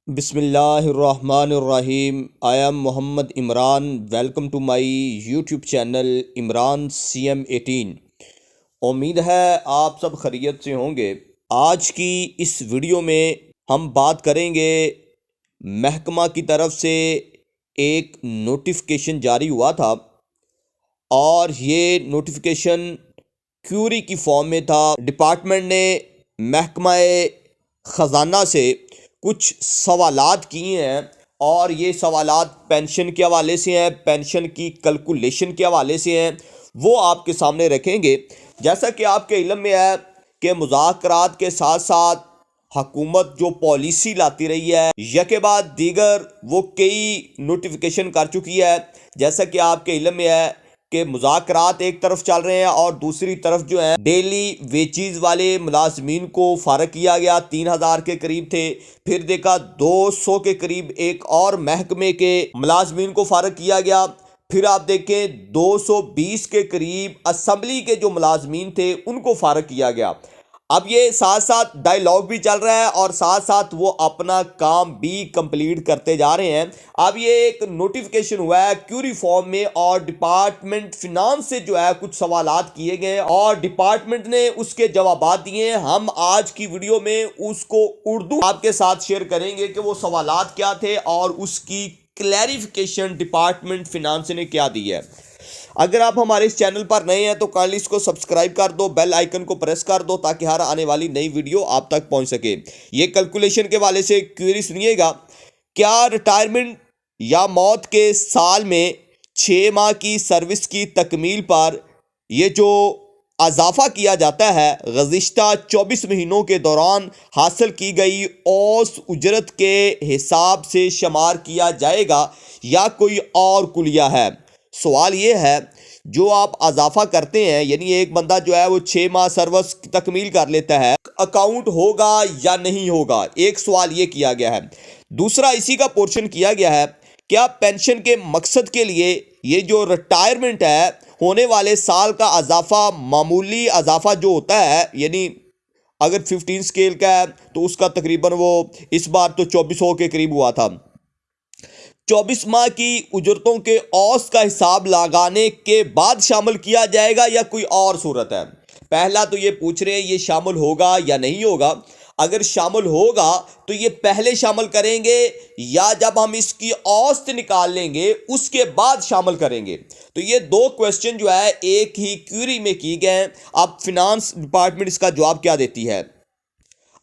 बिस्मिल्लाहिर्रहमानिर्रहीम। I am Mohammed Imran. Welcome to my YouTube channel Imran CM18। उम्मीद है आप सब खैरियत से होंगे। आज की इस वीडियो में हम बात करेंगे, महकमा की तरफ से एक नोटिफिकेशन जारी हुआ था और ये नोटिफिकेशन क्यूरी की फॉर्म में था। डिपार्टमेंट ने महकमा ख़जाना से कुछ सवालात किए हैं और ये सवालात पेंशन के हवाले से हैं, पेंशन की कैलकुलेशन के हवाले से हैं, वो आपके सामने रखेंगे। जैसा कि आपके इल्म में है कि मुज़ाकरात के साथ साथ हुकूमत जो पॉलिसी लाती रही है, यके बाद दीगर वो कई नोटिफिकेशन कर चुकी है। जैसा कि आपके इल्म में है कि मुज़ाकरात एक तरफ चल रहे हैं और दूसरी तरफ जो है डेली वेजेस वाले मुलाजमीन को फ़ारग किया गया। 3000 के करीब थे, फिर देखा 200 के करीब एक और महकमे के मुलाजमीन को फ़ारग किया गया। फिर आप देखें 220 के करीब असम्बली के जो मुलाजमीन थे उनको फ़ारग किया गया। अब ये साथ साथ डायलॉग भी चल रहा है और साथ साथ वो अपना काम भी कंप्लीट करते जा रहे हैं। अब ये एक नोटिफिकेशन हुआ है क्यूरी फॉर्म में और डिपार्टमेंट फिनांस से जो है कुछ सवालात किए गए और डिपार्टमेंट ने उसके जवाबात दिए। हम आज की वीडियो में उसको उर्दू आपके साथ शेयर करेंगे कि वो सवालात क्या थे और उसकी क्लैरिफिकेशन डिपार्टमेंट फिनांस ने क्या दी है। अगर आप हमारे इस चैनल पर नए हैं तो काइंडली इसको सब्सक्राइब कर दो, बेल आइकन को प्रेस कर दो ताकि हर आने वाली नई वीडियो आप तक पहुंच सके। ये कैलकुलेशन के वाले से क्वेरी सुनिएगा। क्या रिटायरमेंट या मौत के साल में 6 माह की सर्विस की तकमील पर यह जो अजाफा किया जाता है गुज़िश्ता 24 महीनों के दौरान हासिल की गई औस उजरत के हिसाब से शुमार किया जाएगा या कोई और कुलिया है? सवाल ये है, जो आप अजाफा करते हैं यानी एक बंदा जो है वो 6 माह सर्विस तकमील कर लेता है, अकाउंट होगा या नहीं होगा? एक सवाल ये किया गया है। दूसरा इसी का पोर्शन किया गया है, क्या पेंशन के मकसद के लिए ये जो रिटायरमेंट है होने वाले साल का अजाफा मामूली अजाफा जो होता है, यानी अगर 15 स्केल का है तो उसका तकरीबन वो इस बार तो 2400 के करीब हुआ था। 24 माह की उजरतों के औस का हिसाब लगाने के बाद शामिल किया जाएगा या कोई और सूरत है? पहला तो ये पूछ रहे हैं ये शामिल होगा या नहीं होगा। अगर शामिल होगा तो ये पहले शामिल करेंगे या जब हम इसकी औसत निकाल लेंगे उसके बाद शामिल करेंगे? तो ये दो क्वेश्चन जो है एक ही क्यूरी में की गए हैं। अब फिनांस डिपार्टमेंट इसका जवाब क्या देती है?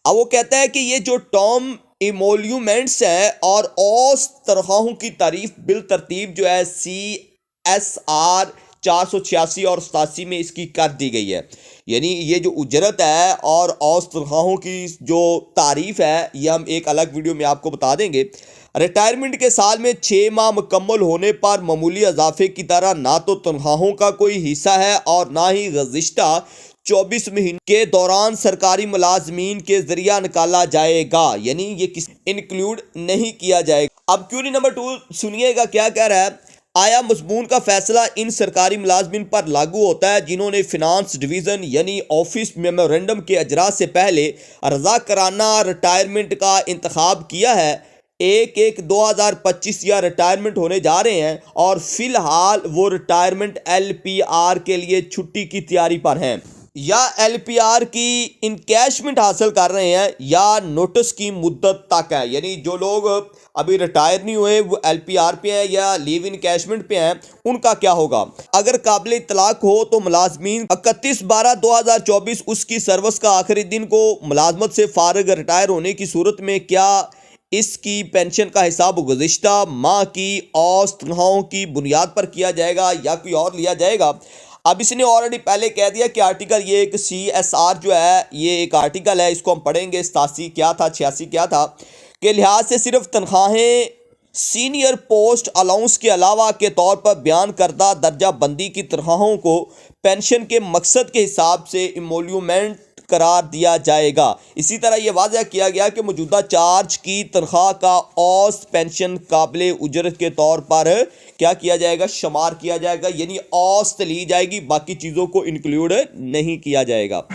अब वो कहता है कि ये जो टर्म इमोल्यूमेंट्स है और औस तनख्वाहों की तारीफ बिल तरतीब जो है CSR 486 और 87 में इसकी कर दी गई है। यानी ये जो उजरत है और औस तनख्वाहों की जो तारीफ है ये हम एक अलग वीडियो में आपको बता देंगे। रिटायरमेंट के साल में 6 माह मुकम्मल होने पर मामूली इजाफे की तरह ना तो तनख्वाहों का कोई हिस्सा है और ना ही गुज़िश्ता 24 महीने के दौरान सरकारी मुलाजमीन के जरिया निकाला जाएगा, यानी ये इंक्लूड नहीं किया जाएगा। अब क्यूरी नंबर 2 सुनिएगा क्या कह रहा है। आया मज़मून का फैसला इन सरकारी मुलाजमीन पर लागू होता है जिन्होंने फिनांस डिवीज़न यानी ऑफिस मेमोरेंडम के अजरा से पहले रज़ा कराना रिटायरमेंट का इंतखाब किया है। 1/1/2025 या रिटायरमेंट होने जा रहे हैं और फिलहाल वो रिटायरमेंट LPR के लिए छुट्टी की तैयारी पर हैं या LPR की इनकैशमेंट हासिल कर रहे हैं या नोटिस की मुद्दत तक है। यानी जो लोग अभी रिटायर नहीं हुए वो LPR पे हैं या लीव इनकैशमेंट पे हैं, उनका क्या होगा? अगर काबिल इतलाक हो तो मुलाजमीन 31/12/2024 उसकी सर्विस का आखिरी दिन को मुलाजमत से फारिग रिटायर होने की सूरत में क्या इसकी पेंशन का हिसाब गुज़िश्ता माह की औसत तनख्वाहों की बुनियाद पर किया जाएगा या कोई और लिया जाएगा? अब इसने ऑलरेडी पहले कह दिया कि आर्टिकल ये एक CSR जो है ये एक आर्टिकल है, इसको हम पढ़ेंगे 87 क्या था 86 क्या था के लिहाज से सिर्फ तनख्वाहें सीनियर पोस्ट अलाउंस के अलावा के तौर पर बयान करदा दर्जा बंदी की तनख्वाहों को पेंशन के मकसद के हिसाब से इमोल्यूमेंट करार दिया जाएगा। इसी तरह यह वाज़ह किया गया कि मौजूदा चार्ज की तनख्वाह का औस पेंशन काबिल उजरत के तौर पर क्या किया जाएगा? शुमार किया जाएगा, यानी औसत ली जाएगी, बाकी चीज़ों को इंक्लूड नहीं किया जाएगा।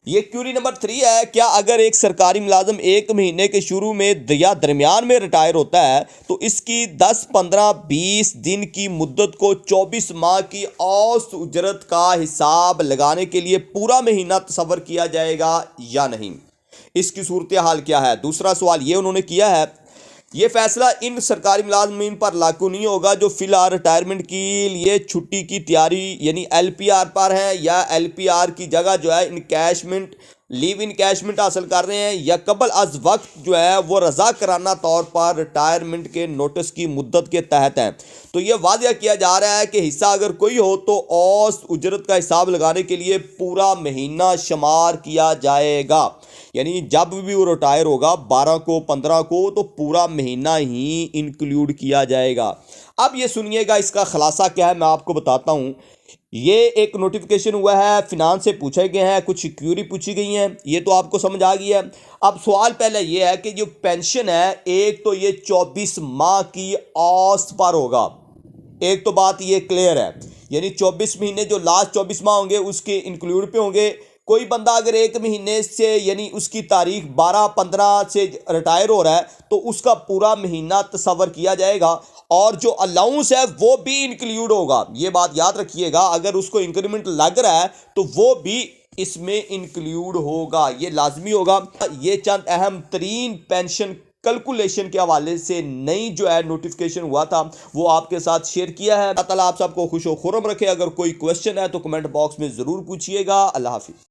ये क्यूरी नंबर 3 है, क्या अगर एक सरकारी मुलाजिम 1 महीने के शुरू में या दरमियान में रिटायर होता है तो इसकी 10, 15, 20 दिन की मुद्दत को 24 माह की औसत उजरत का हिसाब लगाने के लिए पूरा महीना तस्वर किया जाएगा या नहीं? इसकी सूरत हाल क्या है? दूसरा सवाल ये उन्होंने किया है, ये फैसला इन सरकारी मुलाजमीन पर लागू नहीं होगा जो फिलहाल रिटायरमेंट के लिए छुट्टी की तैयारी यानी LPR पर हैं या LPR की जगह जो है इनकैशमेंट लीव इनकैशमेंट हासिल कर रहे हैं या कबल अज वक्त जो है वो रजा कराना तौर पर रिटायरमेंट के नोटिस की मुद्दत के तहत हैं। तो ये वादा किया जा रहा है कि हिस्सा अगर कोई हो तो औसत उजरत का हिसाब लगाने के लिए पूरा महीना शुमार किया जाएगा, यानी जब भी वो रिटायर होगा 12 को 15 को तो पूरा महीना ही इंक्लूड किया जाएगा। अब ये सुनिएगा इसका खुलासा क्या है, मैं आपको बताता हूँ। ये एक नोटिफिकेशन हुआ है, फिनांस से पूछे गए हैं, कुछ क्यूरी पूछी गई हैं, ये तो आपको समझ आ गई है। अब सवाल पहले ये है कि जो पेंशन है एक तो ये 24 माह की औसत पर होगा, एक तो बात ये क्लियर है, यानी 24 महीने जो लास्ट 24 माह होंगे उसके इंक्लूड पे होंगे। कोई बंदा अगर 1 महीने से यानी उसकी तारीख 12-15 से रिटायर हो रहा है तो उसका पूरा महीना तस्वर किया जाएगा और जो अलाउंस है वो भी इंक्लूड होगा। ये बात याद रखिएगा, अगर उसको इंक्रीमेंट लग रहा है तो वो भी इसमें इंक्लूड होगा, ये लाजमी होगा। ये चंद अहम तरीन पेंशन कैलकुलेशन के हवाले से नई जो है नोटिफिकेशन हुआ था वो आपके साथ शेयर किया है। अल्लाह ताला आप सबको खुश व खुर्रम रखे। अगर कोई क्वेश्चन है तो कमेंट बॉक्स में ज़रूर पूछिएगा। अल्लाह हाफिज़।